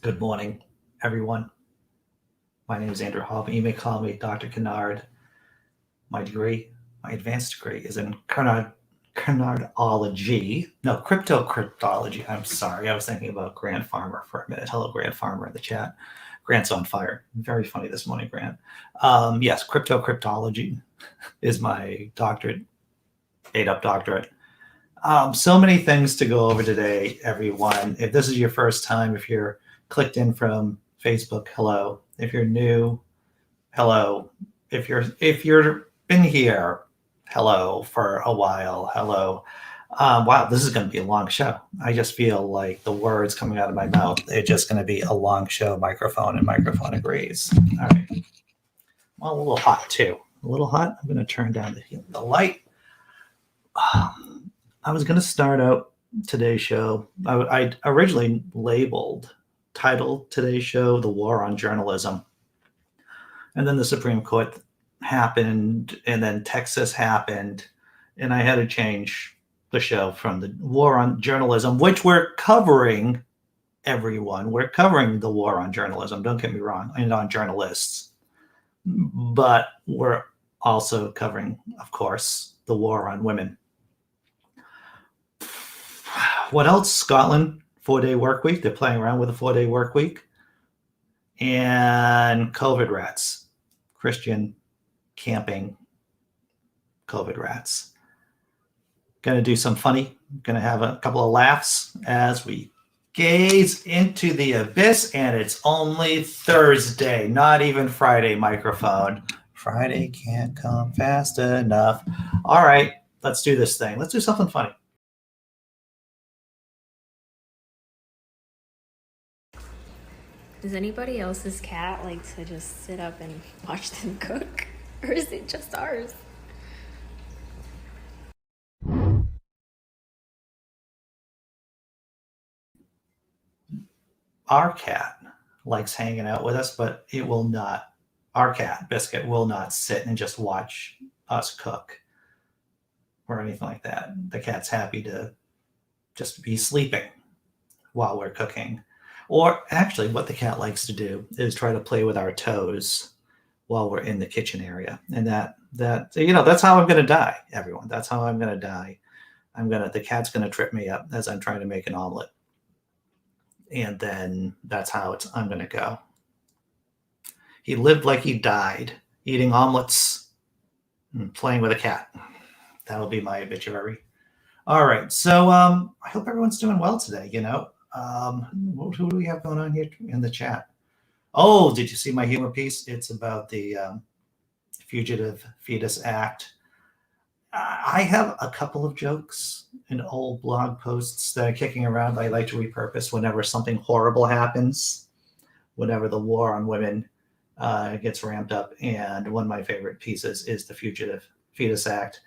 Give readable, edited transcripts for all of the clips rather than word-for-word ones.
Good morning, everyone. My name is Andrew Hall. You may call me Dr. Kennard. My advanced degree is in Kennardology. No, cryptology. I'm sorry. I was thinking about Grant Farmer for a minute. Hello, Grant Farmer in the chat. Grant's on fire. Very funny this morning, Grant. Yes, cryptology is my doctorate, 8-up doctorate. So many things to go over today, everyone. If this is your first time, if you're clicked in from Facebook, hello. If you're new, hello. If you're been here, hello for a while, hello. Wow, this is going to be a long show. I just feel like the words coming out of my mouth, they're just going to be a long show. Microphone agrees. All right. Well, a little hot too. A little hot. I'm going to turn down the light. I was going to start out today's show. I originally titled today's show "The War on Journalism," and then the Supreme Court happened, and then Texas happened, and I had to change the show from the War on Journalism, which we're covering. Everyone, we're covering the war on journalism. Don't get me wrong, and on journalists, but we're also covering, of course, the war on women. What else? Scotland, 4-day work week. They're playing around with a 4-day work week. And COVID rats, Christian camping COVID rats. Going to do some funny. Going to have a couple of laughs as we gaze into the abyss. And it's only Thursday, not even Friday, microphone. Friday can't come fast enough. All right, let's do this thing. Let's do something funny. Does anybody else's cat like to just sit up and watch them cook? Or is it just ours? Our cat likes hanging out with us, but it will not. Our cat, Biscuit, will not sit and just watch us cook or anything like that. The cat's happy to just be sleeping while we're cooking. Or actually, what the cat likes to do is try to play with our toes while we're in the kitchen area. And that's how I'm going to die, everyone. That's how I'm going to die. The cat's going to trip me up as I'm trying to make an omelet. And then that's how I'm going to go. He lived like he died, eating omelets and playing with a cat. That'll be my obituary. All right. So I hope everyone's doing well today. Who do we have going on here in the chat? Oh, did you see my humor piece? It's about the Fugitive Fetus Act. I have a couple of jokes in old blog posts that are kicking around. I like to repurpose whenever something horrible happens, whenever the war on women gets ramped up. And one of my favorite pieces is the Fugitive Fetus Act.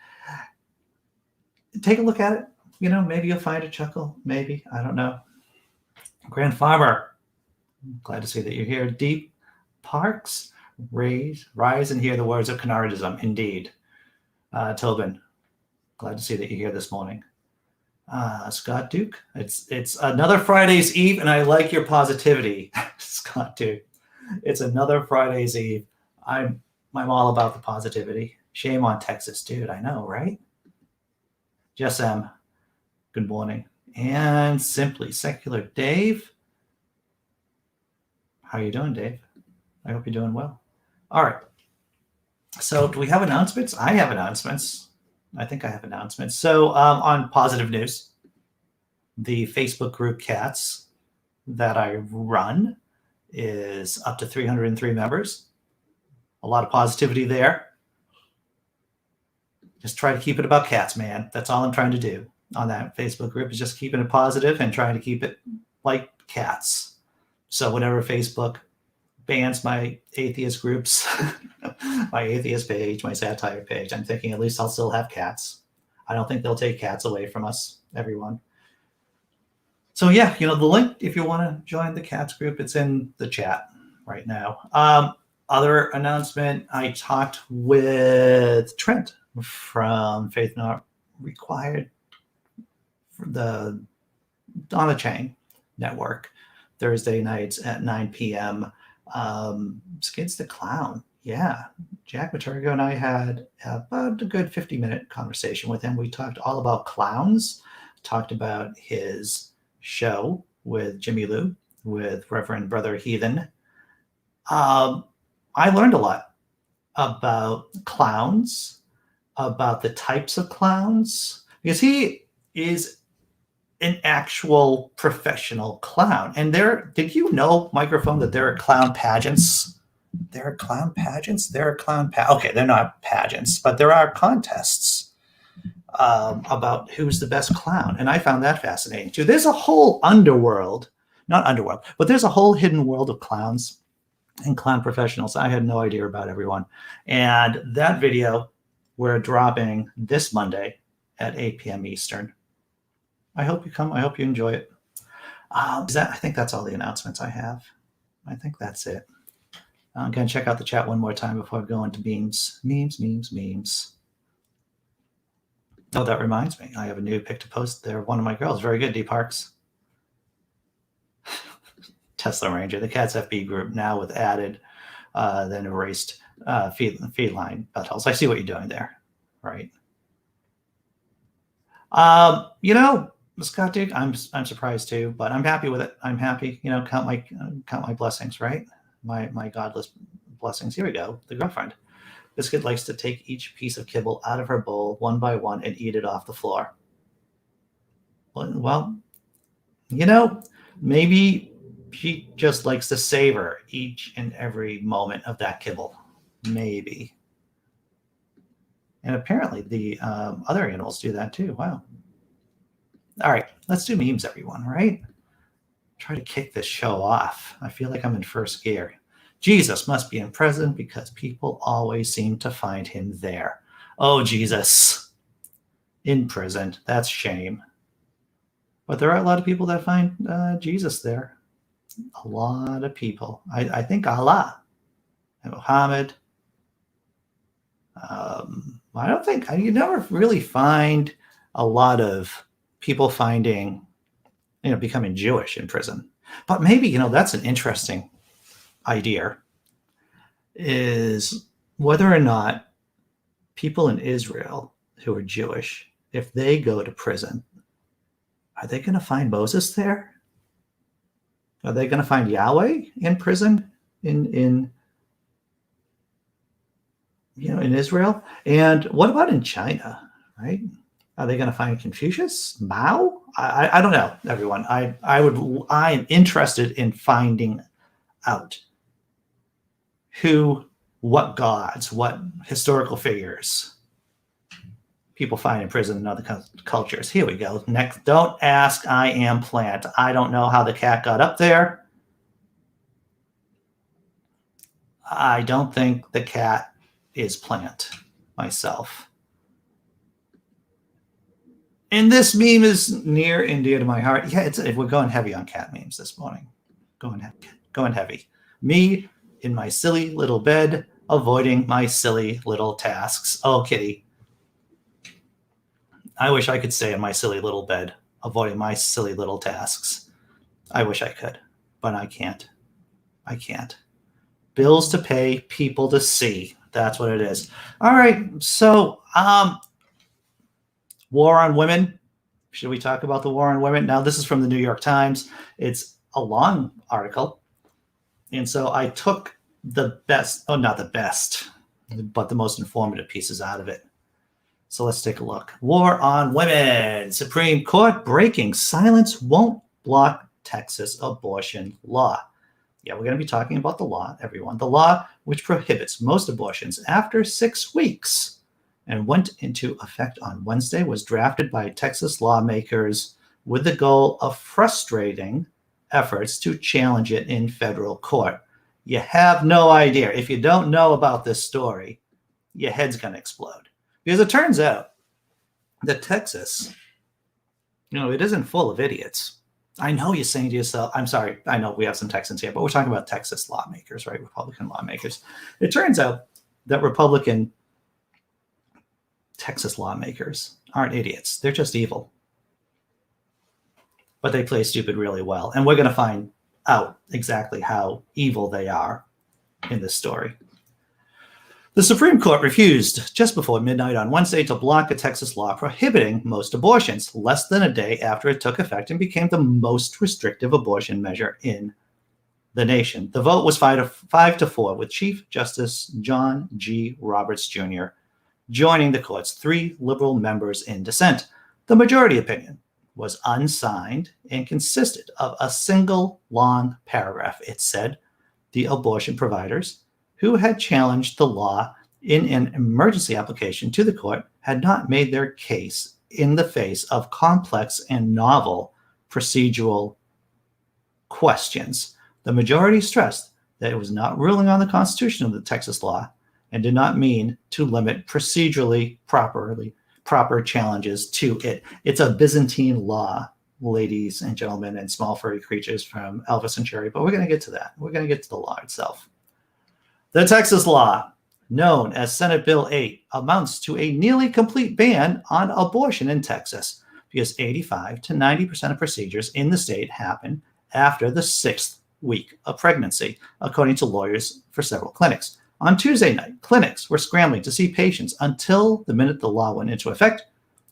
Take a look at it. Maybe you'll find a chuckle. Maybe. I don't know. Grand Farmer, glad to see that you're here. Dee Parks, rise and hear the words of Kennardism. Indeed. Tobin, glad to see that you're here this morning. Scott Duke, it's another Friday's Eve, and I like your positivity, Scott Duke. It's another Friday's Eve. I'm all about the positivity. Shame on Texas, dude. I know, right? Jess M, good morning. And Simply Secular Dave. How are you doing, Dave? I hope you're doing well. All right. So do we have announcements? I have announcements. I think I have announcements. So on positive news, the Facebook group Cats that I run is up to 303 members. A lot of positivity there. Just try to keep it about cats, man. That's all I'm trying to do on that Facebook group, is just keeping it positive and trying to keep it like cats. So whenever Facebook bans my atheist groups, my atheist page, my satire page, I'm thinking at least I'll still have cats. I don't think they'll take cats away from us, everyone. So yeah, the link, if you want to join the cats group, it's in the chat right now. Other announcement, I talked with Trent from Faith Not Required, on the Chain Network, Thursday nights at 9 p.m. Skids the Clown. Yeah. Jack Maturgo and I had about a good 50-minute conversation with him. We talked all about clowns, talked about his show with Jimmy Lou, with Reverend Brother Heathen. I learned a lot about clowns, about the types of clowns, because he is an actual professional clown. And did you know, Microphone, that there are clown pageants? There are clown pageants? There are clown okay, they're not pageants, but there are contests about who's the best clown. And I found that fascinating too. There's a whole not underworld, but there's a whole hidden world of clowns and clown professionals. I had no idea about everyone. And that video we're dropping this Monday at 8 p.m. Eastern. I hope you come. I hope you enjoy it. I think that's all the announcements I have. I think that's it. I'm going to check out the chat one more time before I go into memes. Memes. Oh, that reminds me. I have a new pic to post there. One of my girls. Very good, Dee Parks. Tesla Ranger, the Cats FB group, now with added, then erased feline buttholes. I see what you're doing there, right? Scott Duke, I'm surprised too, but I'm happy with it. I'm happy. Count my blessings, right? My godless blessings. Here we go. The girlfriend. Biscuit likes to take each piece of kibble out of her bowl one by one and eat it off the floor. Well, maybe she just likes to savor each and every moment of that kibble. Maybe. And apparently the other animals do that too. Wow. All right, let's do memes, everyone, right? Try to kick this show off. I feel like I'm in first gear. Jesus must be in prison because people always seem to find him there. Oh, Jesus. In prison. That's shame. But there are a lot of people that find Jesus there. A lot of people. I think Allah and Muhammad. I don't think you never really find a lot of people finding, becoming Jewish in prison. But maybe, that's an interesting idea, is whether or not people in Israel who are Jewish, if they go to prison, are they going to find Moses there? Are they going to find Yahweh in prison in Israel? And what about in China, right? Are they going to find Confucius, Mao? I don't know, everyone. I am interested in finding out what gods, what historical figures people find in prison in other cultures. Here we go. Next, don't ask, I am plant. I don't know how the cat got up there. I don't think the cat is plant myself. And this meme is near and dear to my heart. Yeah, we're going heavy on cat memes this morning. Going heavy. Me in my silly little bed, avoiding my silly little tasks. Oh, kitty. I wish I could stay in my silly little bed, avoiding my silly little tasks. I wish I could, but I can't. Bills to pay, people to see. That's what it is. All right, so war on women. Should we talk about the war on women? Now, this is from the New York Times. It's a long article. And so I took the best, not the best, but the most informative pieces out of it. So let's take a look. War on women. Supreme Court breaking silence won't block Texas abortion law. Yeah, we're going to be talking about the law, everyone. The law which prohibits most abortions after 6 weeks and went into effect on Wednesday was drafted by Texas lawmakers with the goal of frustrating efforts to challenge it in federal court. You have no idea. If you don't know about this story, your head's going to explode. Because it turns out that Texas, it isn't full of idiots. I know you're saying to yourself, I'm sorry, I know we have some Texans here, but we're talking about Texas lawmakers, right? Republican lawmakers. It turns out that Republican Texas lawmakers aren't idiots. They're just evil. But they play stupid really well. And we're going to find out exactly how evil they are in this story. The Supreme Court refused just before midnight on Wednesday to block a Texas law prohibiting most abortions, less than a day after it took effect and became the most restrictive abortion measure in the nation. The vote was 5-4, with Chief Justice John G. Roberts Jr. joining the court's 3 liberal members in dissent. The majority opinion was unsigned and consisted of a single long paragraph. It said the abortion providers who had challenged the law in an emergency application to the court had not made their case in the face of complex and novel procedural questions. The majority stressed that it was not ruling on the constitution of the Texas law and did not mean to limit procedurally proper challenges to it. It's a Byzantine law, ladies and gentlemen, and small furry creatures from Elvis and Cherry, but we're going to get to that. We're going to get to the law itself. The Texas law, known as Senate Bill 8, amounts to a nearly complete ban on abortion in Texas because 85 to 90% of procedures in the state happen after the 6th week of pregnancy, according to lawyers for several clinics. On Tuesday night, clinics were scrambling to see patients until the minute the law went into effect,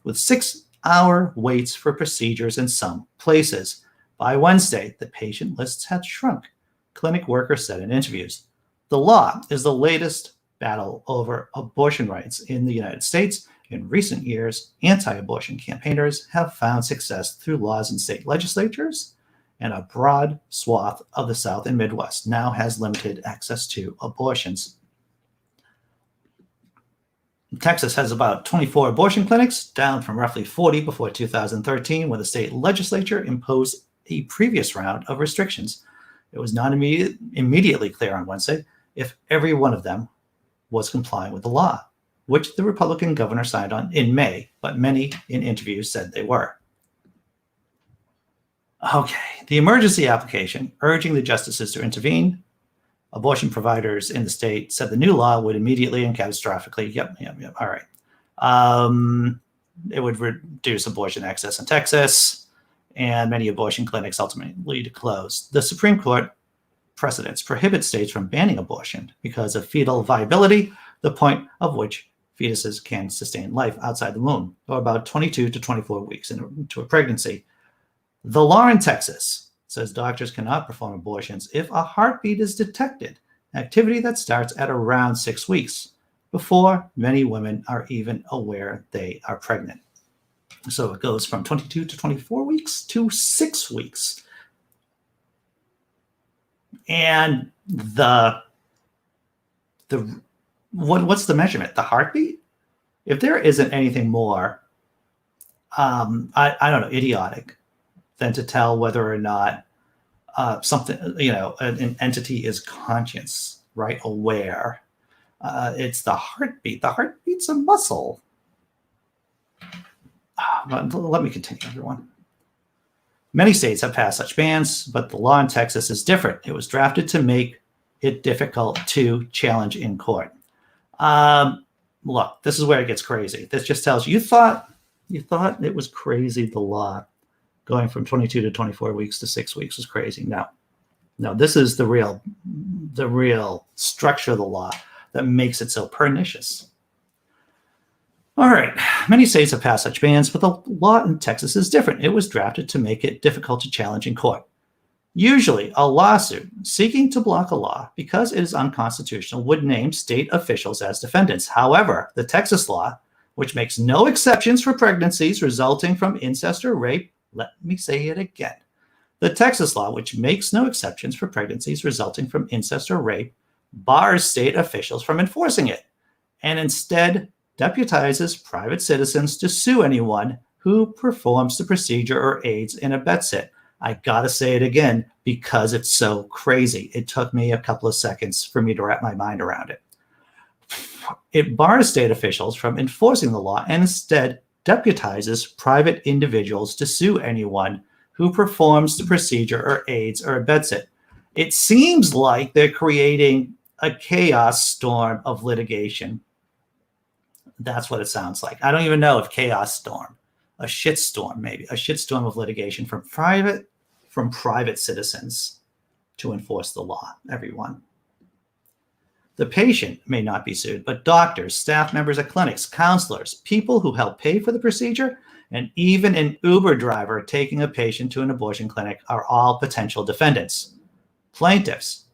with 6-hour waits for procedures in some places. By Wednesday, the patient lists had shrunk, clinic workers said in interviews. The law is the latest battle over abortion rights in the United States. In recent years, anti-abortion campaigners have found success through laws in state legislatures, and a broad swath of the South and Midwest now has limited access to abortions. Texas has about 24 abortion clinics, down from roughly 40 before 2013, when the state legislature imposed a previous round of restrictions. It was not immediately clear on Wednesday if every one of them was complying with the law, which the Republican governor signed on in May, but many in interviews said they were. Okay, the emergency application urging the justices to intervene. Abortion providers in the state said the new law would immediately and catastrophically, all right. It would reduce abortion access in Texas, and many abortion clinics ultimately closed. The Supreme Court precedents prohibit states from banning abortion because of fetal viability, the point of which fetuses can sustain life outside the womb, or about 22 to 24 weeks into a pregnancy. The law in Texas says doctors cannot perform abortions if a heartbeat is detected, activity that starts at around 6 weeks, before many women are even aware they are pregnant. So it goes from 22 to 24 weeks to 6 weeks. And what's the measurement? The heartbeat? If there isn't anything more, I don't know, idiotic than to tell whether or not something, an entity is conscious, right? Aware. It's the heartbeat. The heartbeat's a muscle. But let me continue, everyone. Many states have passed such bans, but the law in Texas is different. It was drafted to make it difficult to challenge in court. Look, this is where it gets crazy. This just tells you thought it was crazy, the law going from 22 to 24 weeks to 6 weeks was crazy. No, this is the real structure of the law that makes it so pernicious. All right, many states have passed such bans, but the law in Texas is different. It was drafted to make it difficult to challenge in court. Usually, a lawsuit seeking to block a law because it is unconstitutional would name state officials as defendants. However, the Texas law, which makes no exceptions for pregnancies resulting from incest or rape, let me say it again. The Texas law, which makes no exceptions for pregnancies resulting from incest or rape, bars state officials from enforcing it, and instead deputizes private citizens to sue anyone who performs the procedure or aids and abets it. I gotta say it again because it's so crazy. It took me a couple of seconds for me to wrap my mind around it. It bars state officials from enforcing the law and instead deputizes private individuals to sue anyone who performs the procedure or aids or abets it. It seems like they're creating a chaos storm of litigation. That's what it sounds like. I don't even know if chaos storm, a shit storm, maybe a shit storm of litigation from private citizens to enforce the law, everyone. The patient may not be sued, but doctors, staff members at clinics, counselors, people who help pay for the procedure, and even an Uber driver taking a patient to an abortion clinic are all potential defendants. Plaintiffs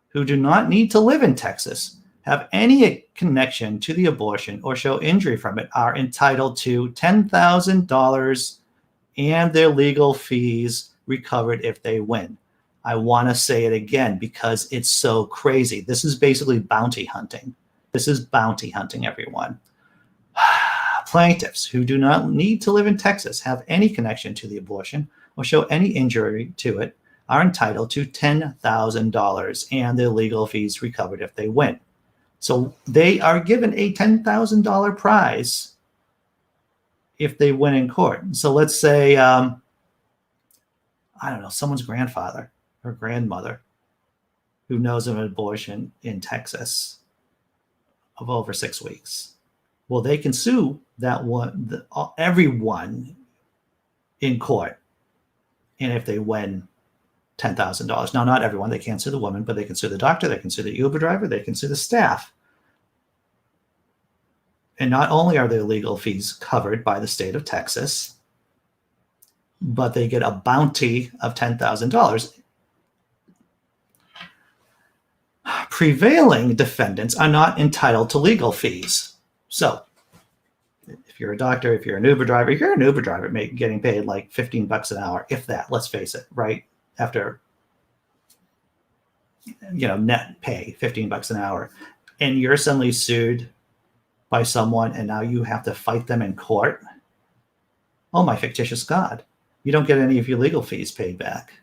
who do not need to live in Texas, have any connection to the abortion or show injury from it are entitled to $10,000 and their legal fees recovered if they win. I want to say it again because it's so crazy. This is basically bounty hunting. This is bounty hunting, everyone. Plaintiffs who do not need to live in Texas, have any connection to the abortion, or show any injury to it are entitled to $10,000 and their legal fees recovered if they win. So they are given a $10,000 prize if they win in court. So let's say, I don't know, someone's grandfather or grandmother who knows of an abortion in Texas of over 6 weeks. Well, they can sue that one, everyone in court. And if they win $10,000. Now, not everyone, they can't sue the woman, but they can sue the doctor, they can sue the Uber driver, they can sue the staff. And not only are their legal fees covered by the state of Texas, but they get a bounty of $10,000. Prevailing defendants are not entitled to legal fees. So if you're a doctor, if you're an Uber driver, getting paid like $15 an hour, if that, let's face it, right? After, net pay, $15 an hour, and you're suddenly sued by someone and now you have to fight them in court. Oh, my fictitious God. You don't get any of your legal fees paid back.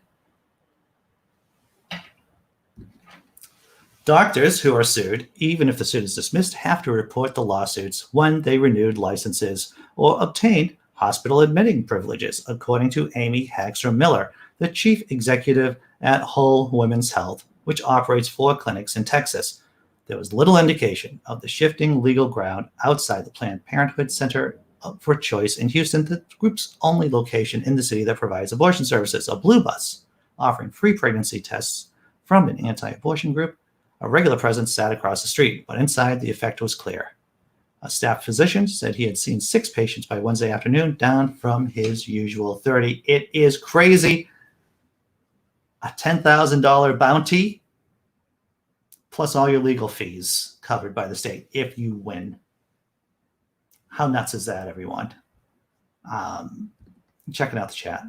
Doctors who are sued, even if the suit is dismissed, have to report the lawsuits when they renewed licenses or obtained hospital admitting privileges, according to Amy Hagstrom Miller, the chief executive at Whole Women's Health, which operates 4 clinics in Texas. There was little indication of the shifting legal ground outside the Planned Parenthood Center for Choice in Houston, the group's only location in the city that provides abortion services. A blue bus offering free pregnancy tests from an anti-abortion group. A regular presence sat across the street, but inside the effect was clear. A staff physician said he had seen 6 patients by Wednesday afternoon, down from his usual 30. It is crazy. A $10,000 bounty plus all your legal fees covered by the state if you win. How nuts is that, everyone? Checking out the chat.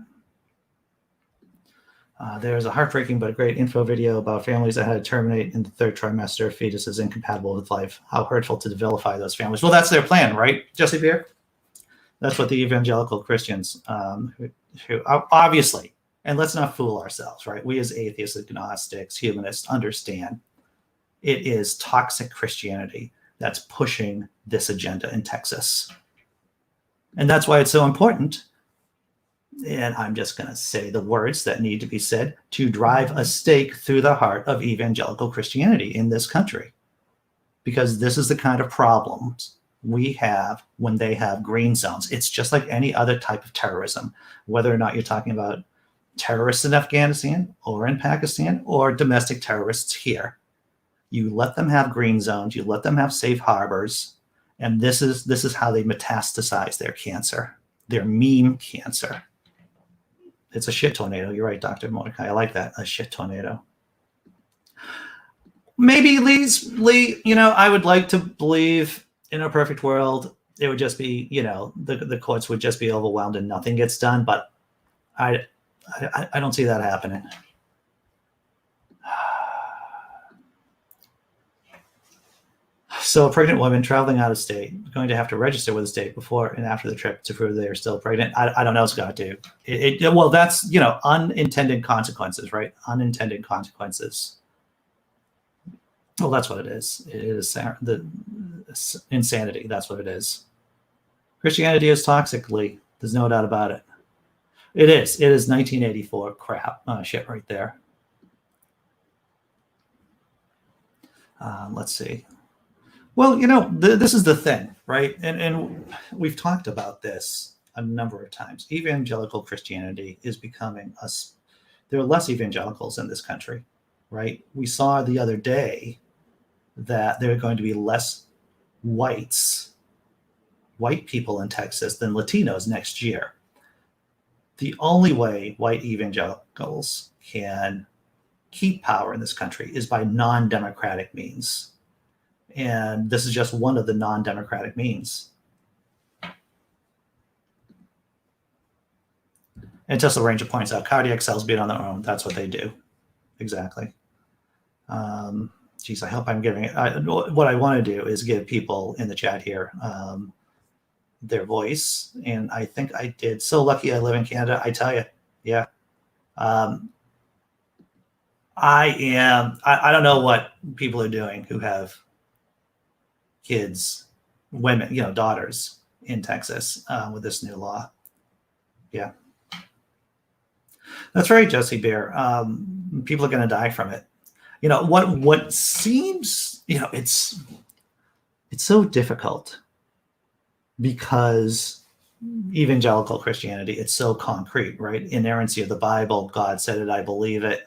There's a heartbreaking but great info video about families that had to terminate in the 3rd trimester fetuses incompatible with life. How hurtful to vilify those families. Well, that's their plan, right, Jessi Bear? That's what the evangelical Christians, who obviously, and let's not fool ourselves, right? We as atheists, agnostics, humanists understand it is toxic Christianity that's pushing this agenda in Texas. And that's why it's so important. And I'm just going to say the words that need to be said, to drive a stake through the heart of evangelical Christianity in this country. Because this is the kind of problems we have when they have green zones. It's just like any other type of terrorism, whether or not you're talking about terrorists in Afghanistan or in Pakistan or domestic terrorists here. You let them have green zones, you let them have safe harbors, and this is how they metastasize their cancer, their meme cancer. It's a shit tornado. You're right, Dr. Mordecai. I like that. A shit tornado. Maybe Lee, I would like to believe in a perfect world, it would just be, the courts would just be overwhelmed and nothing gets done. But I don't see that happening. So a pregnant woman traveling out of state going to have to register with the state before and after the trip to prove they are still pregnant. I don't know what it's going to do. Well, that's, unintended consequences, right? Unintended consequences. Well, that's what it is. It is the insanity. That's what it is. Christianity is toxic, Lee. There's no doubt about it. It is. It is 1984 crap. Shit right there. Let's see. Well, this is the thing, right? And we've talked about this a number of times. Evangelical Christianity is becoming there are less evangelicals in this country, right? We saw the other day that there are going to be less white people in Texas than Latinos next year. The only way white evangelicals can keep power in this country is by non-democratic means. And this is just one of the non-democratic means. And Tesla Ranger points out cardiac cells beat on their own. That's what they do. Exactly. Geez, I hope I'm giving it. What I want to do is give people in the chat here their voice. And I think I did. So lucky I live in Canada. I tell you. Yeah. I don't know what people are doing who have kids, women, daughters in Texas with this new law. Yeah. That's right, Jessi Bear. People are going to die from it. What seems, it's so difficult because evangelical Christianity, it's so concrete, right? Inerrancy of the Bible, God said it, I believe it.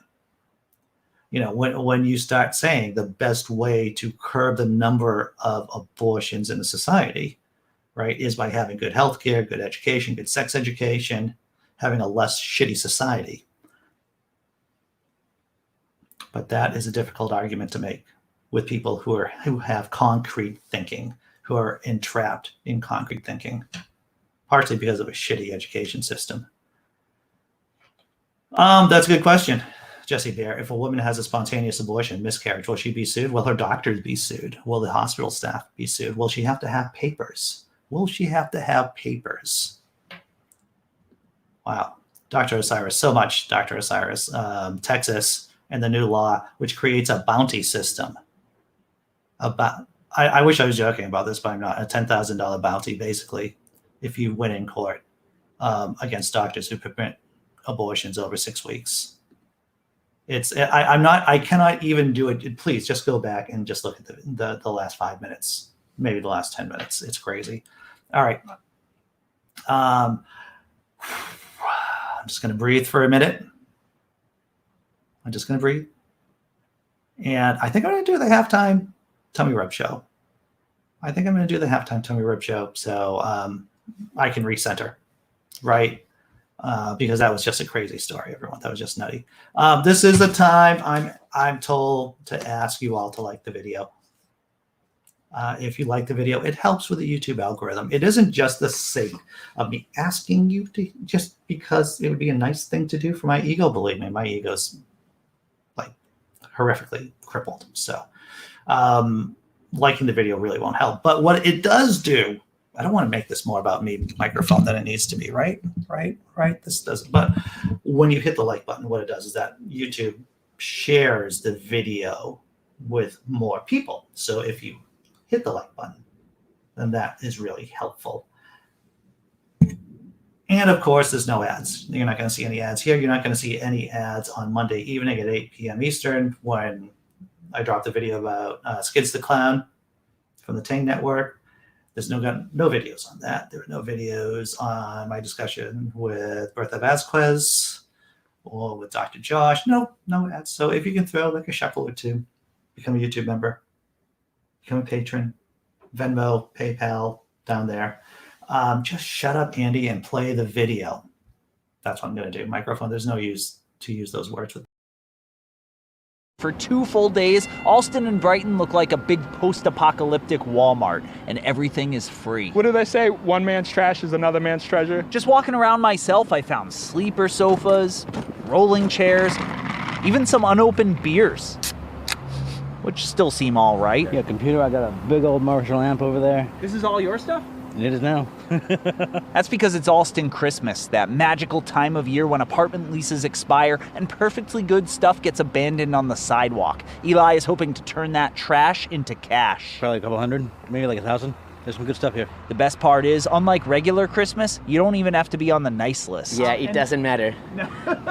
When you start saying the best way to curb the number of abortions in a society, right, is by having good healthcare, good education, good sex education, having a less shitty society. But that is a difficult argument to make with people who have concrete thinking, who are entrapped in concrete thinking, partly because of a shitty education system. That's a good question, Jessi Bear. If a woman has a spontaneous abortion, miscarriage, will she be sued? Will her doctors be sued? Will the hospital staff be sued? Will she have to have papers? Will she have to have papers? Wow. Dr. Osiris, so much, Dr. Osiris. Texas and the new law, which creates a bounty system. I wish I was joking about this, but I'm not. A $10,000 bounty, basically, if you win in court against doctors who permit abortions over 6 weeks. I cannot even do it. Please just go back and just look at the last 5 minutes, maybe the last 10 minutes. It's crazy. All right. I'm just going to breathe for a minute. I'm just going to breathe. And I think I'm going to do the halftime tummy rub show. I think I'm going to do the halftime tummy rub show so I can recenter, right? Because that was just a crazy story, everyone. That was just nutty. This is the time I'm told to ask you all to like the video. If you like the video, it helps with the YouTube algorithm. It isn't just the sake of me asking you to, just because it would be a nice thing to do for my ego. Believe me, my ego's like horrifically crippled. So liking the video really won't help. But what it does do, I don't want to make this more about me microphone than it needs to be, right? This doesn't. But when you hit the like button, what it does is that YouTube shares the video with more people. So if you hit the like button, then that is really helpful. And of course, there's no ads. You're not going to see any ads here. You're not going to see any ads on Monday evening at 8 p.m. Eastern when I dropped the video about Skids the Clown from the Ting Network. There's no videos on that. There are no videos on my discussion with Bertha Vasquez or with Dr. Josh. No ads. So if you can throw like a shekel or two, become a YouTube member, become a patron, Venmo, PayPal, down there. Just shut up, Andy, and play the video. That's what I'm going to do. Microphone, there's no use to use those words with. For 2 full days, Alston and Brighton look like a big post-apocalyptic Walmart, and everything is free. What do they say? One man's trash is another man's treasure? Just walking around myself, I found sleeper sofas, rolling chairs, even some unopened beers, which still seem all right. Yeah, computer, I got a big old Marshall amp over there. This is all your stuff? It is now. That's because it's Alston Christmas, that magical time of year when apartment leases expire and perfectly good stuff gets abandoned on the sidewalk. Eli is hoping to turn that trash into cash. Probably a couple hundred, maybe like 1,000. There's some good stuff here. The best part is, unlike regular Christmas, you don't even have to be on the nice list. Yeah, it doesn't matter.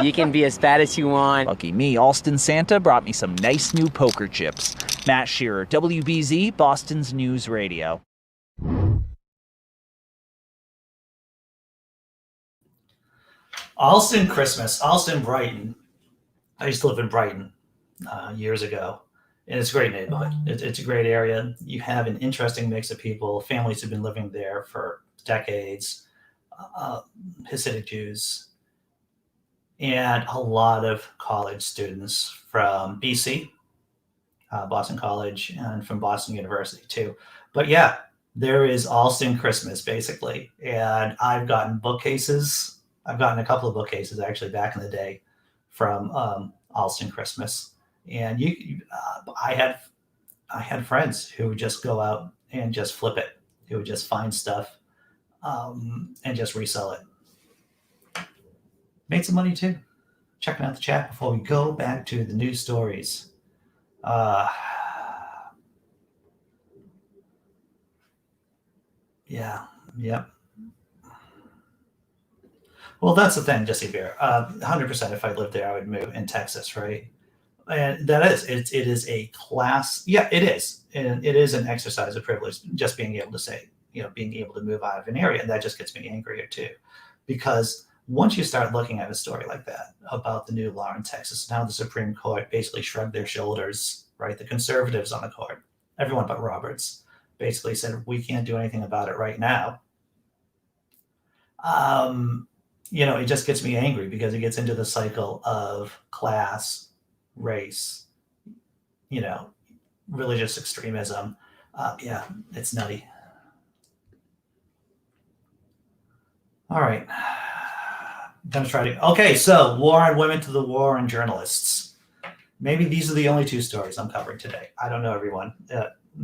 You can be as bad as you want. Lucky me, Alston Santa brought me some nice new poker chips. Matt Shearer, WBZ, Boston's News Radio. Alston Christmas, Alston Brighton, I used to live in Brighton years ago, and it's a great neighborhood. It's a great area. You have an interesting mix of people. Families have been living there for decades, Hasidic Jews, and a lot of college students from BC, Boston College, and from Boston University too. But yeah, there is Alston Christmas basically, and I've gotten bookcases. I've gotten a couple of bookcases actually back in the day from Alston Christmas, and I had friends who would just go out and just flip it. Who would just find stuff and just resell it. Made some money too. Checking out the chat before we go back to the news stories. Yep. Well, that's the thing, Jessi Bear. 100% if I lived there, I would move in Texas, right? And that is, it is a class. Yeah, it is. And it is an exercise of privilege, just being able to say, being able to move out of an area. And that just gets me angrier too. Because once you start looking at a story like that about the new law in Texas, now the Supreme Court basically shrugged their shoulders, right? The conservatives on the court, everyone but Roberts, basically said, we can't do anything about it right now. It just gets me angry because it gets into the cycle of class, race, religious extremism. It's nutty. All right. Okay, so war on women to the war on journalists. Maybe these are the only two stories I'm covering today. I don't know, everyone,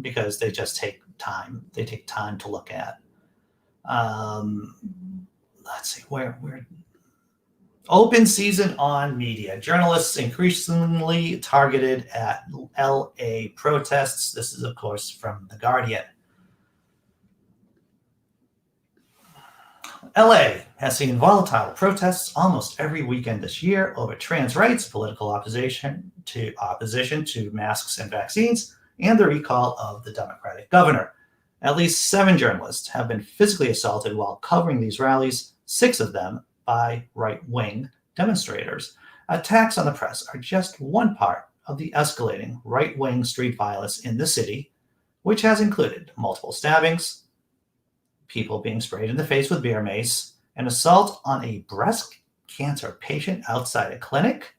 because they just take time. They take time to look at. Let's see, where open season on media. Journalists increasingly targeted at LA protests. This is, of course, from The Guardian. LA has seen volatile protests almost every weekend this year over trans rights, political opposition to masks and vaccines, and the recall of the Democratic governor. At least 7 journalists have been physically assaulted while covering these rallies, 6 of them by right-wing demonstrators. Attacks on the press are just one part of the escalating right-wing street violence in the city, which has included multiple stabbings, people being sprayed in the face with beer mace, an assault on a breast cancer patient outside a clinic,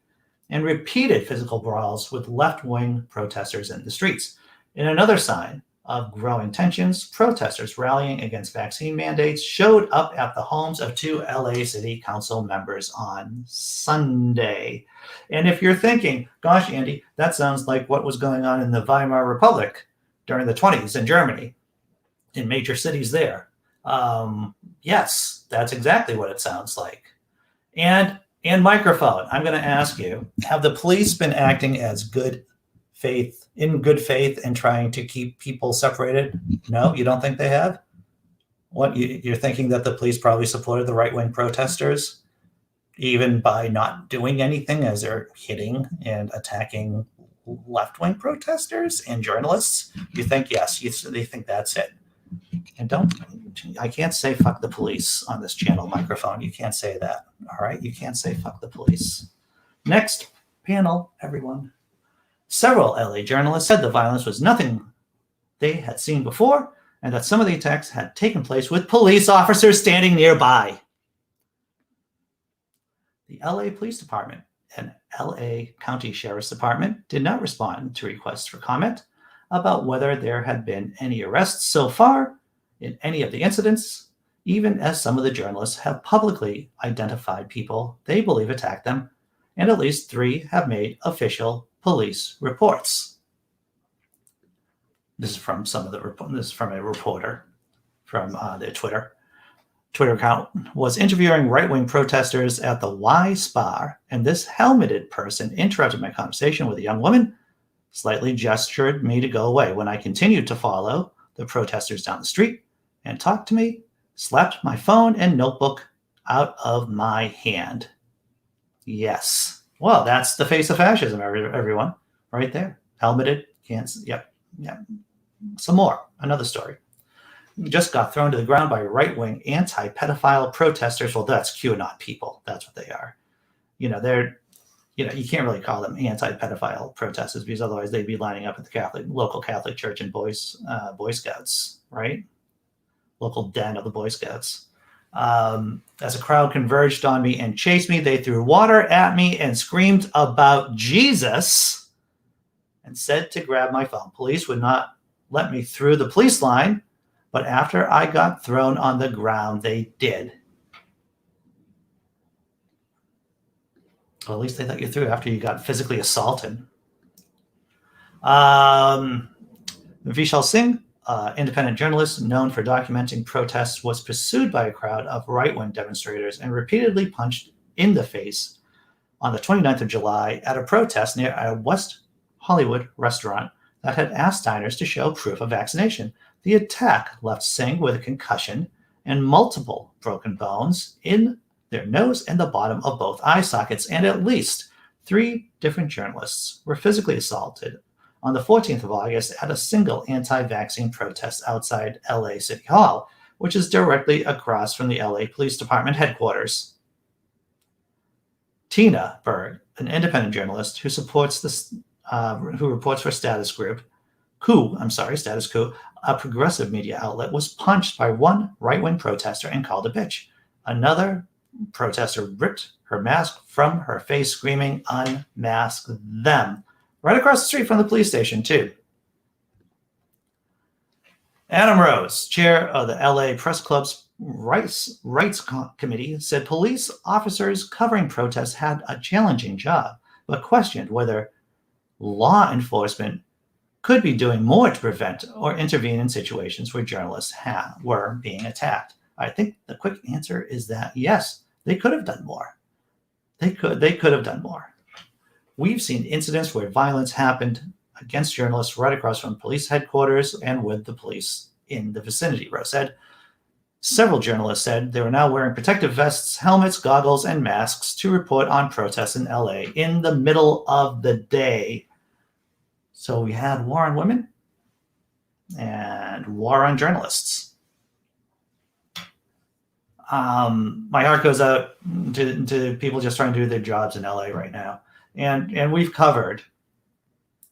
and repeated physical brawls with left-wing protesters in the streets. In another sign of growing tensions, protesters rallying against vaccine mandates showed up at the homes of 2 LA City Council members on Sunday. And if you're thinking, gosh, Andy, that sounds like what was going on in the Weimar Republic during the 1920s in Germany, in major cities there. Yes, that's exactly what it sounds like. And microphone, I'm going to ask you, have the police been acting as in good faith and trying to keep people separated? No, you don't think they have? What, you're thinking that the police probably supported the right-wing protesters even by not doing anything as they're hitting and attacking left-wing protesters and journalists? You think, yes, they think that's it. And I can't say fuck the police on this channel, microphone. You can't say that. All right? You can't say fuck the police. Next panel, everyone. Several LA journalists said the violence was nothing they had seen before and that some of the attacks had taken place with police officers standing nearby. The LA Police Department and LA County Sheriff's Department did not respond to requests for comment about whether there had been any arrests so far in any of the incidents, even as some of the journalists have publicly identified people they believe attacked them, and at least 3 have made official police reports. This is from a reporter from their Twitter account was interviewing right-wing protesters at the Y Spa, and this helmeted person interrupted my conversation with a young woman, slightly gestured me to go away when I continued to follow the protesters down the street and talked to me, slapped my phone and notebook out of my hand. Yes. Well, that's the face of fascism, everyone, right there. Helmeted, yep. Some more. Another story. Just got thrown to the ground by right-wing anti-pedophile protesters. Well, that's QAnon people. That's what they are. you can't really call them anti-pedophile protesters because otherwise they'd be lining up at the local Catholic church and Boy Scouts, right? Local den of the Boy Scouts. As a crowd converged on me and chased me, they threw water at me and screamed about Jesus and said to grab my phone. Police would not let me through the police line, but after I got thrown on the ground, they did. Well, at least they let you through after you got physically assaulted. Vishal Singh, independent journalist known for documenting protests, was pursued by a crowd of right-wing demonstrators and repeatedly punched in the face on the 29th of July at a protest near a West Hollywood restaurant that had asked diners to show proof of vaccination. The attack left Singh with a concussion and multiple broken bones in their nose and the bottom of both eye sockets, and at least 3 different journalists were physically assaulted on the 14th of August at a single anti-vaccine protest outside LA City Hall, which is directly across from the LA Police Department headquarters. Tina Berg, an independent journalist who supports this, who reports for Status Coup, a progressive media outlet, was punched by one right-wing protester and called a bitch. Another protester ripped her mask from her face, screaming, "Unmask them," right across the street from the police station, too. Adam Rose, chair of the LA Press Club's Rights Committee, said police officers covering protests had a challenging job, but questioned whether law enforcement could be doing more to prevent or intervene in situations where journalists were being attacked. I think the quick answer is that yes, they could have done more. They could have done more. We've seen incidents where violence happened against journalists right across from police headquarters and with the police in the vicinity, Rose said. Several journalists said they were now wearing protective vests, helmets, goggles, and masks to report on protests in LA in the middle of the day. So we had war on women and war on journalists. My heart goes out to people just trying to do their jobs in LA right now. And we've covered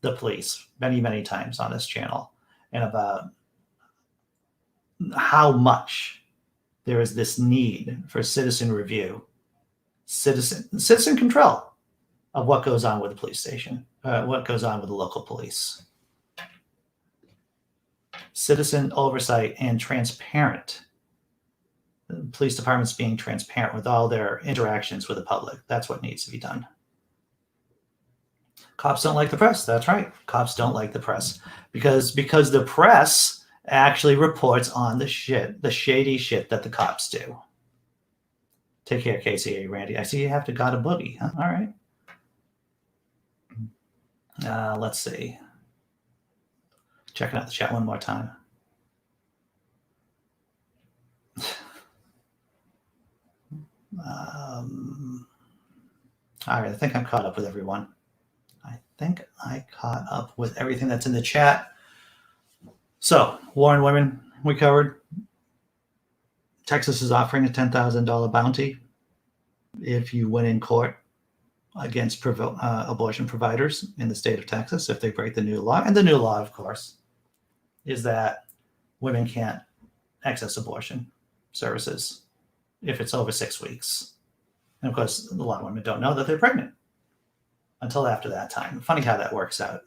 the police many, many times on this channel and about how much there is this need for citizen review, citizen control of what goes on with the police station, what goes on with the local police. Citizen oversight and transparent. The police departments being transparent with all their interactions with the public. That's what needs to be done. Cops don't like the press. That's right. Cops don't like the press because the press actually reports on the shady shit that the cops do. Take care, KCA Randy. I see you have to got a boogie. Huh? All right. Let's see. Checking out the chat one more time. All right, I think I'm caught up with everyone. I think I caught up with everything that's in the chat. So, war on women, we covered. Texas is offering a $10,000 bounty if you win in court against abortion providers in the state of Texas if they break the new law. And the new law, of course, is that women can't access abortion services if it's over 6 weeks. And of course, a lot of women don't know that they're pregnant until after that time. Funny how that works out.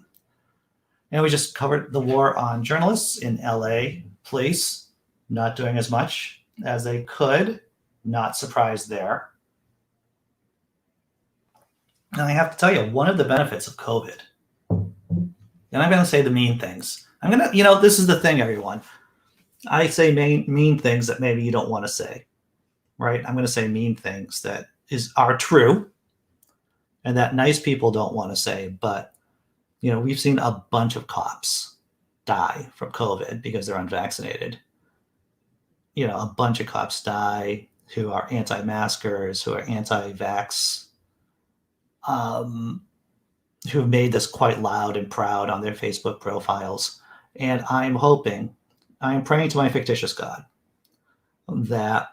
And we just covered the war on journalists in LA. Police not doing as much as they could. Not surprised there. And I have to tell you, one of the benefits of COVID, and I'm going to say the mean things. This is the thing, everyone. I say mean things that maybe you don't want to say, right? I'm going to say mean things that are true and that nice people don't want to say. But, we've seen a bunch of cops die from COVID because they're unvaccinated. A bunch of cops die who are anti-maskers, who are anti-vax, who have made this quite loud and proud on their Facebook profiles. And I'm praying to my fictitious God that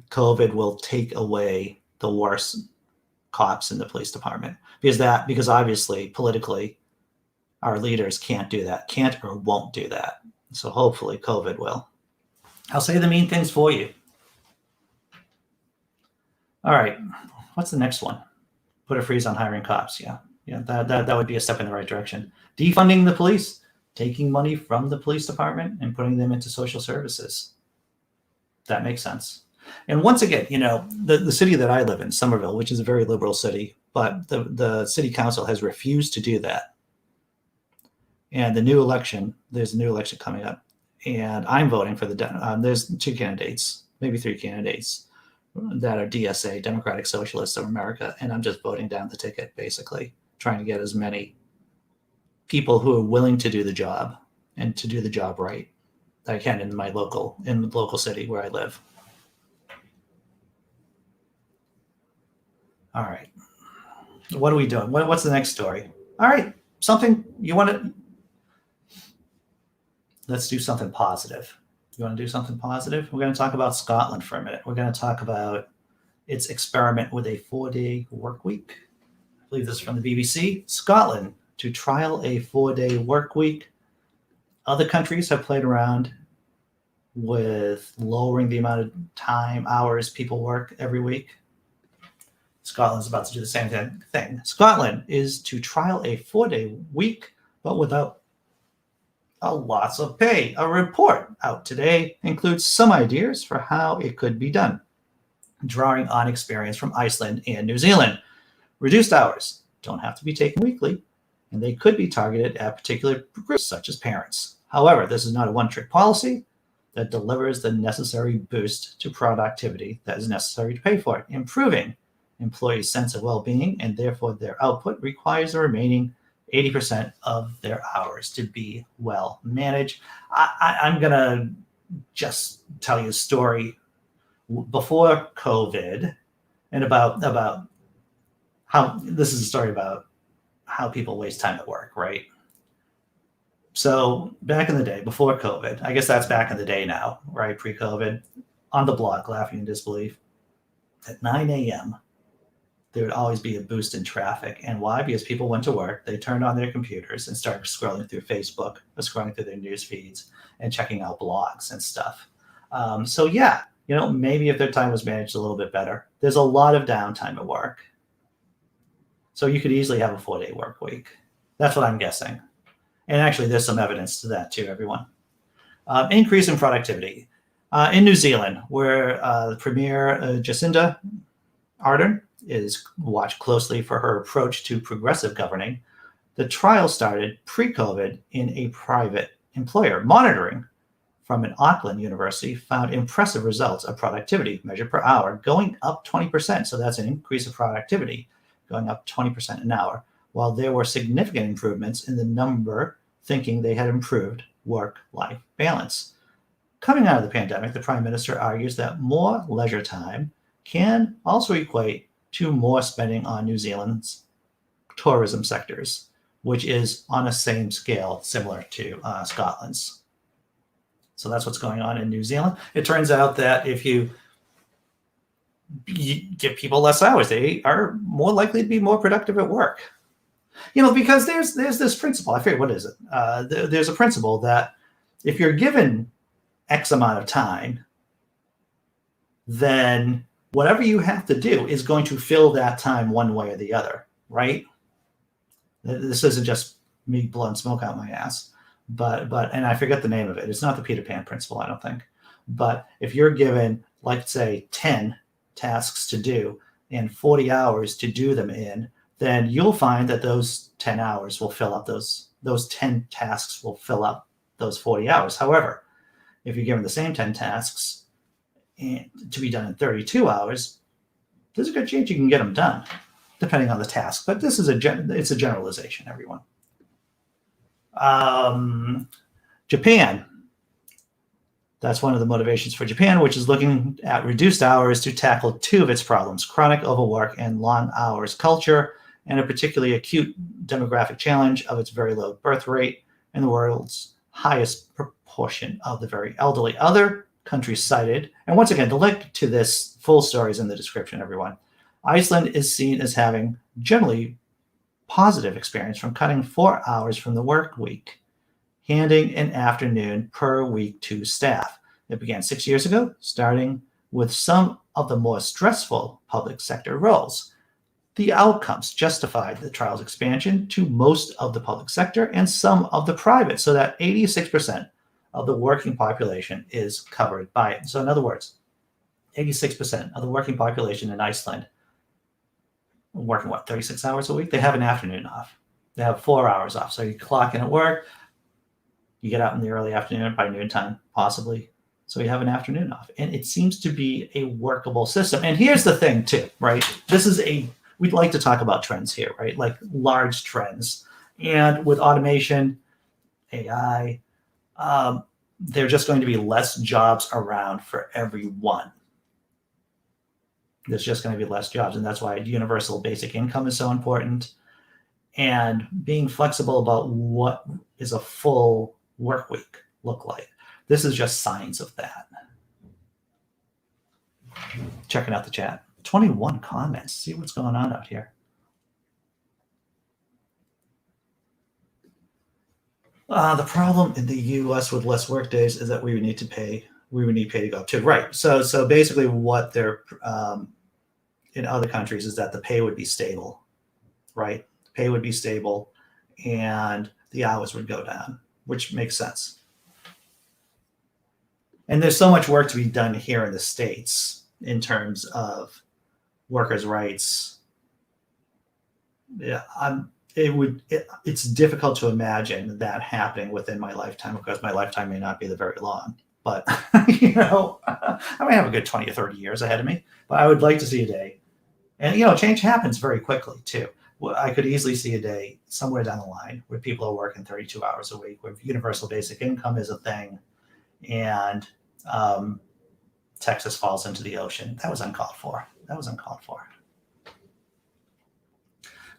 COVID will take away the worst cops in the police department, because obviously politically our leaders can't do that, can't or won't do that. So hopefully COVID will. I'll say the mean things for you. All right, what's the next one? Put a freeze on hiring cops. Yeah, that would be a step in the right direction. Defunding the police, taking money from the police department and putting them into social services. That makes sense. And once again, the city that I live in, Somerville, which is a very liberal city, but the city council has refused to do that. And there's a new election coming up, and I'm voting for there's 2 candidates, maybe 3 candidates that are DSA, Democratic Socialists of America, and I'm just voting down the ticket, basically, trying to get as many people who are willing to do the job and to do the job right that I can in the local city where I live. All right. What are we doing? What's the next story? All right. Something you want to... Let's do something positive. You want to do something positive? We're going to talk about Scotland for a minute. We're going to talk about its experiment with a 4-day work week. I believe this is from the BBC. Scotland to trial a 4-day work week. Other countries have played around with lowering the amount of hours people work every week. Scotland's about to do the same thing. Scotland is to trial a 4-day week, but without lots of pay. A report out today includes some ideas for how it could be done, drawing on experience from Iceland and New Zealand. Reduced hours don't have to be taken weekly, and they could be targeted at particular groups such as parents. However, this is not a one-trick policy that delivers the necessary boost to productivity that is necessary to pay for it. Improving employees' sense of well-being and therefore their output requires the remaining 80% of their hours to be well managed. I'm going to just tell you a story before COVID and about how this is a story about how people waste time at work, right? So back in the day, before COVID, I guess that's back in the day now, right? Pre-COVID, on the block, laughing in disbelief, at 9 a.m., there would always be a boost in traffic. And why? Because people went to work, they turned on their computers and started scrolling through Facebook, or scrolling through their news feeds and checking out blogs and stuff. So yeah, maybe if their time was managed a little bit better. There's a lot of downtime at work. So you could easily have a 4-day work week. That's what I'm guessing. And actually, there's some evidence to that too, everyone. Increase in productivity. In New Zealand, where the Premier Jacinda Ardern is watched closely for her approach to progressive governing, the trial started pre-COVID in a private employer. Monitoring from an Auckland university found impressive results of productivity measured per hour, going up 20%. So that's an increase of productivity, going up 20% an hour, while there were significant improvements in the number thinking they had improved work-life balance. Coming out of the pandemic, the Prime Minister argues that more leisure time can also equate to more spending on New Zealand's tourism sectors, which is on a same scale similar to Scotland's. So that's what's going on in New Zealand. It turns out that if you give people less hours, they are more likely to be more productive at work. Because there's this principle. I forget what is it. There's a principle that if you're given X amount of time, then whatever you have to do is going to fill that time one way or the other, right? This isn't just me blowing smoke out my ass, but and I forget the name of it. It's not the Peter Pan principle, I don't think. But if you're given, like, say, 10 tasks to do and 40 hours to do them in, then you'll find that those 10 hours will fill up those 10 tasks will fill up those 40 hours. However, if you're given the same 10 tasks to be done in 32 hours, there's a good chance you can get them done, depending on the task. But this is it's a generalization, everyone. Japan. That's one of the motivations for Japan, which is looking at reduced hours to tackle 2 of its problems: chronic overwork and long hours culture, and a particularly acute demographic challenge of its very low birth rate and the world's highest proportion of the very elderly. Other countries cited, and once again, the link to this full story is in the description, everyone. Iceland is seen as having generally positive experience from cutting 4 hours from the work week, handing an afternoon per week to staff. It began 6 years ago, starting with some of the more stressful public sector roles. The outcomes justified the trial's expansion to most of the public sector and some of the private, so that 86% of the working population is covered by it. So in other words, 86% of the working population in Iceland working, 36 hours a week? They have an afternoon off. They have 4 hours off. So you clock in at work, you get out in the early afternoon by noontime, possibly. So you have an afternoon off. And it seems to be a workable system. And here's the thing too, right? We'd like to talk about trends here, right? Like large trends. And with automation, AI, there are just going to be less jobs around for everyone. There's just going to be less jobs. And that's why universal basic income is so important. And being flexible about what is a full work week look like. This is just signs of that. Checking out the chat. 21 comments. See what's going on out here. The problem in the U.S. with less work days is that we would need pay to go up too. Right. So basically what they're in other countries is that the pay would be stable, right? The pay would be stable and the hours would go down, which makes sense. And there's so much work to be done here in the States in terms of workers' rights. Yeah, it's difficult to imagine that happening within my lifetime, because my lifetime may not be the very long. But, I may have a good 20 or 30 years ahead of me, but I would like to see a day. And, change happens very quickly, too. I could easily see a day somewhere down the line where people are working 32 hours a week, where universal basic income is a thing, and Texas falls into the ocean. That was uncalled for.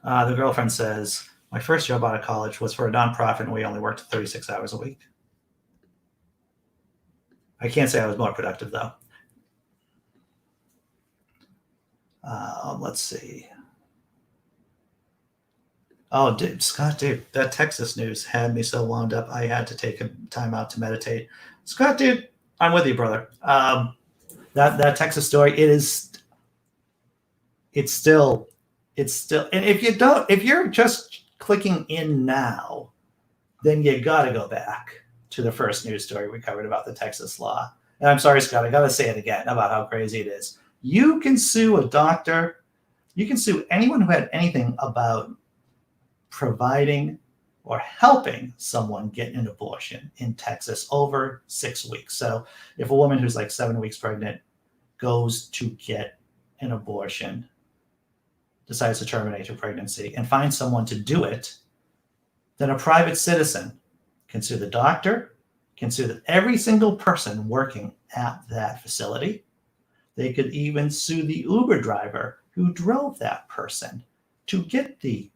The girlfriend says, my first job out of college was for a nonprofit, and we only worked 36 hours a week. I can't say I was more productive, though. Let's see. Oh, Scott, that Texas news had me so wound up. I had to take a time out to meditate. Scott, dude, I'm with you, brother. That Texas story, it's still, and if you're just clicking in now, then you got to go back to the first news story we covered about the Texas law. And I'm sorry, Scott, I got to say it again about how crazy it is. You can sue a doctor. You can sue anyone who had anything about providing or helping someone get an abortion in Texas over 6 weeks. So if a woman who's like 7 weeks pregnant goes to get an abortion, decides to terminate her pregnancy, and finds someone to do it, then a private citizen can sue the doctor, can sue every single person working at that facility. They could even sue the Uber driver who drove that person to get the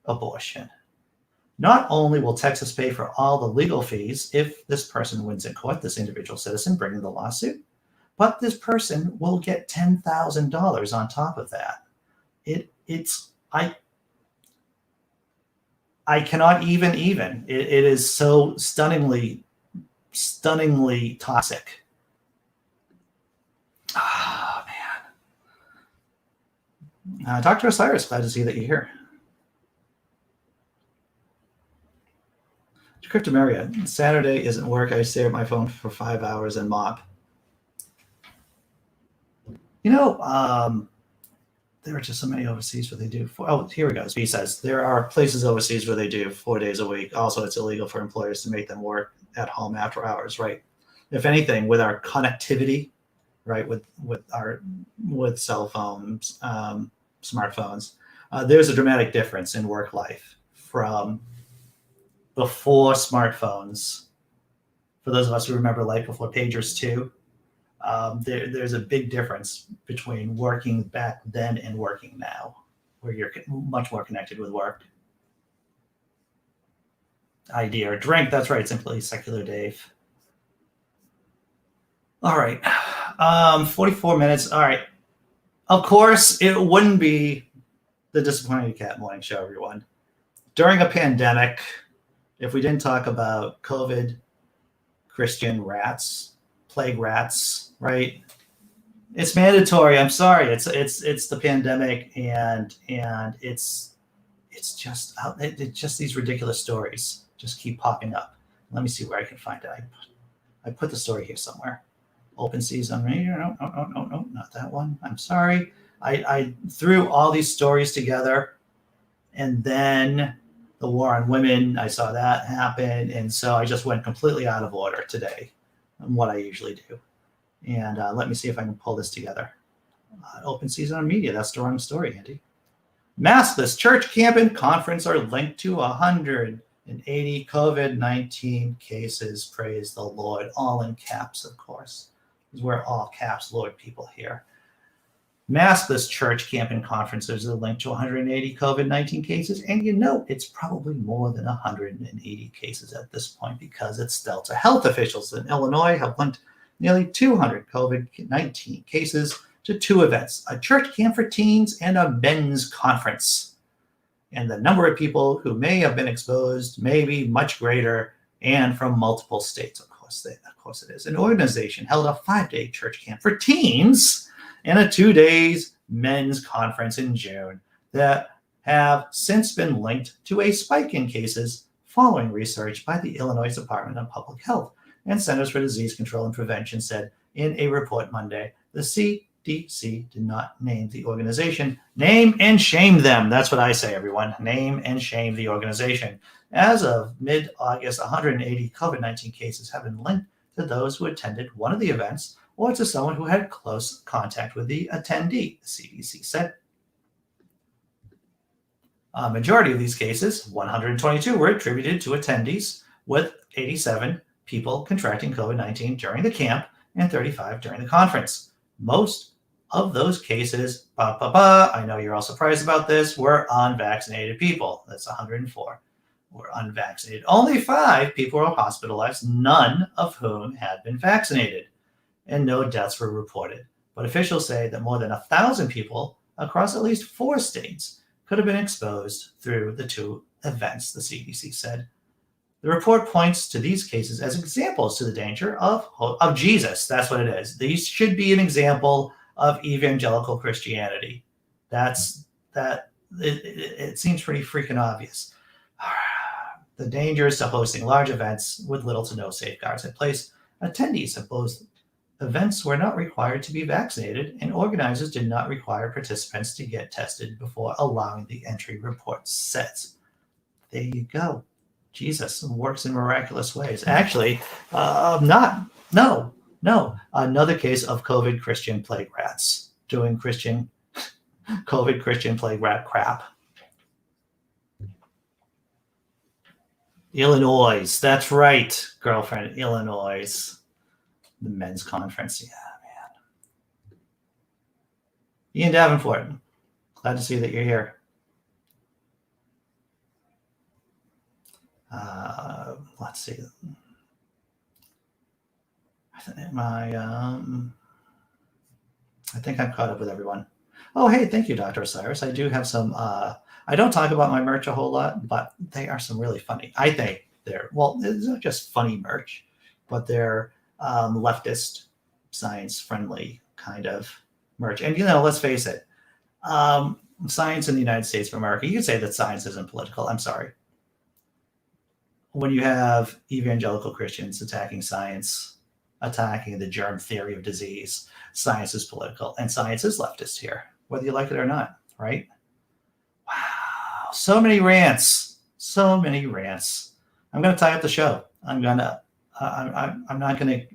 abortion. Not only will Texas pay for all the legal fees if this person wins in court, this individual citizen bringing the lawsuit, but this person will get $10,000 on top of that. I cannot even. It is so stunningly toxic. Oh, man. Dr. Osiris, glad to see that you're here. Cryptameria, Saturday isn't work. I stare at my phone for 5 hours and mop. There are just so many overseas where they do. Here we go. He says there are places overseas where they do 4 days a week. Also, it's illegal for employers to make them work at home after hours, right? If anything, with our connectivity, right, with cell phones, smartphones, there's a dramatic difference in work life from before smartphones. For those of us who remember life before pagers too, there's a big difference between working back then and working now, where you're much more connected with work. Idea or drink, that's right, simply Secular Dave. All right, 44 minutes. All right, Of course, it wouldn't be the Disappointing Cat Morning Show, everyone. During a pandemic, if we didn't talk about COVID, Christian rats, plague rats, right? It's mandatory. I'm sorry. It's the pandemic, and it's just these ridiculous stories just keep popping up. Let me see where I can find it. I put the story here somewhere. Open season. No, not that one. I'm sorry. I threw all these stories together, and then the war on women, I saw that happen, and so I just went completely out of order today on what I usually do. And let me see if I can pull this together. Open season on media. That's the wrong story, Andy. Maskless church camp and conference are linked to 180 COVID-19 cases. Praise the Lord. All in caps, of course. Because we're all caps Lord people here. Maskless church camp and conferences are linked to 180 COVID-19 cases. And you know, it's probably more than 180 cases at this point because it's Delta. Health officials in Illinois have linked nearly 200 COVID-19 cases to two events, a church camp for teens and a men's conference. And the number of people who may have been exposed may be much greater and from multiple states. Of course it is. An organization held a 5-day church camp for teens and a 2-day men's conference in June that have since been linked to a spike in cases following research by the Illinois Department of Public Health and Centers for Disease Control and Prevention said in a report Monday. The CDC did not name the organization. Name and shame them. That's what I say, everyone. Name and shame the organization. As of mid-August, 180 COVID-19 cases have been linked to those who attended one of the events or to someone who had close contact with the attendee, the CDC said. A majority of these cases, 122, were attributed to attendees, with 87 people contracting COVID-19 during the camp and 35 during the conference. Most of those cases, I know you're all surprised about this, were unvaccinated people. That's 104 were unvaccinated. Only 5 people were hospitalized, none of whom had been vaccinated, and no deaths were reported. But officials say that more than 1,000 people across at least 4 states could have been exposed through the 2 events, the CDC said. The report points to these cases as examples to the danger of Jesus. That's what it is. These should be an example of evangelical Christianity. It seems pretty freaking obvious. The dangers to hosting large events with little to no safeguards in place. Attendees of both events were not required to be vaccinated, and organizers did not require participants to get tested before allowing the entry, report says. There you go. Jesus works in miraculous ways. Actually, another case of COVID Christian plague rats doing COVID Christian plague rat crap. Illinois, that's right, girlfriend, Illinois. The men's conference, yeah, man. Ian Davenport, glad to see that you're here. Let's see. I think I'm caught up with everyone. Oh, hey, thank you, Dr. Osiris. I do have some, I don't talk about my merch a whole lot, but they are some really funny. I think it's not just funny merch, but they're leftist, science-friendly kind of merch. And, let's face it, science in the United States of America, you could say that science isn't political. I'm sorry. When you have evangelical Christians attacking science, attacking the germ theory of disease, science is political, and science is leftist here, whether you like it or not, right? Wow, so many rants. I'm going to tie up the show. I'm not going to.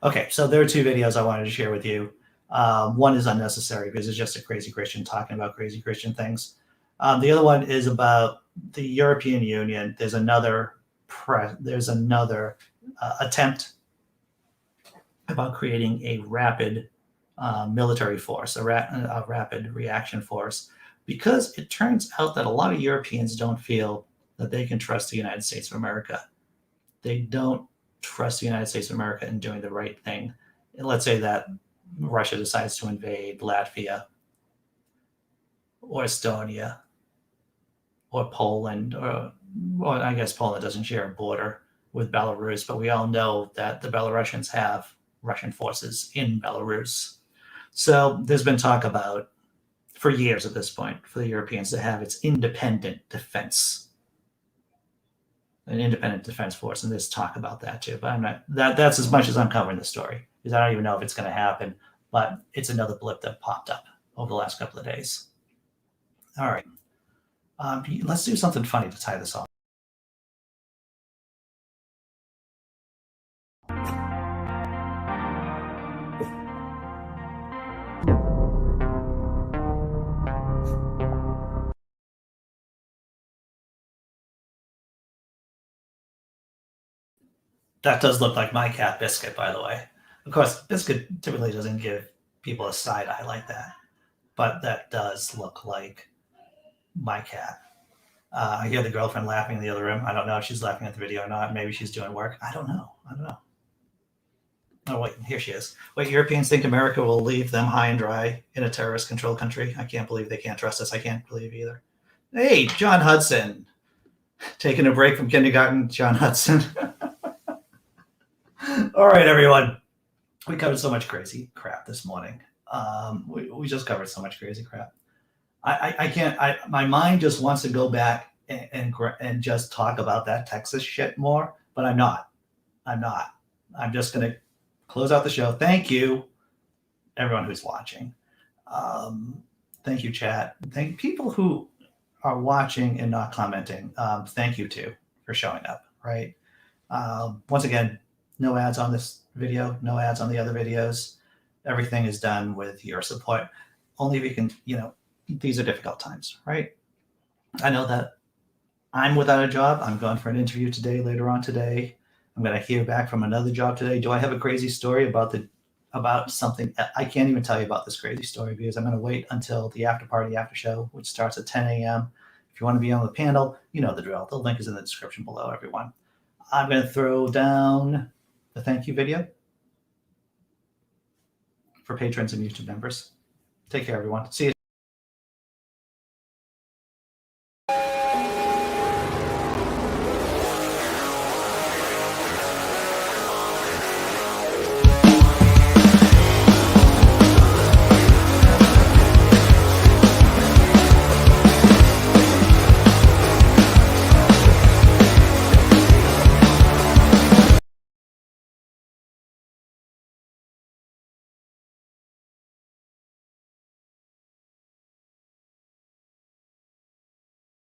Okay, so there are 2 videos I wanted to share with you. One is unnecessary because it's just a crazy Christian talking about crazy Christian things. The other one is about the European Union. There's another attempt about creating a rapid military force, a rapid reaction force, because it turns out that a lot of Europeans don't feel that they can trust the United States of America. They don't trust the United States of America in doing the right thing. And let's say that Russia decides to invade Latvia or Estonia or Poland, or well, I guess Poland doesn't share a border with Belarus, but we all know that the Belarusians have Russian forces in Belarus. So there's been talk about, for years at this point, for the Europeans to have its independent defense, an independent defense force, and there's talk about that too. But I'm not. That's as much as I'm covering the story, because I don't even know if it's going to happen. But it's another blip that popped up over the last couple of days. All right, let's do something funny to tie this off. That does look like my cat Biscuit, by the way. Of course, Biscuit typically doesn't give people a side eye like that, but that does look like my cat. I hear the girlfriend laughing in the other room. I don't know if she's laughing at the video or not. Maybe she's doing work. I don't know. Oh, wait, here she is. Wait, Europeans think America will leave them high and dry in a terrorist-controlled country? I can't believe they can't trust us. I can't believe either. Hey, John Hudson. Taking a break from kindergarten, John Hudson. All right, everyone. We covered so much crazy crap this morning. We just covered so much crazy crap. I can't. My mind just wants to go back and just talk about that Texas shit more, but I'm not. I'm just gonna close out the show. Thank you, everyone who's watching. Thank you, chat. Thank people who are watching and not commenting. Thank you too for showing up. Right. Once again, no ads on this video. No ads on the other videos. Everything is done with your support. Only if you can. These are difficult times, right? I know that I'm without a job. I'm going for an interview later on today. I'm going to hear back from another job today. Do I have a crazy story about something? I can't even tell you about this crazy story because I'm going to wait until the after show, which starts at 10 a.m. If you want to be on the panel, you know the drill. The link is in the description below, everyone. I'm going to throw down the thank you video for patrons and YouTube members. Take care, everyone. See you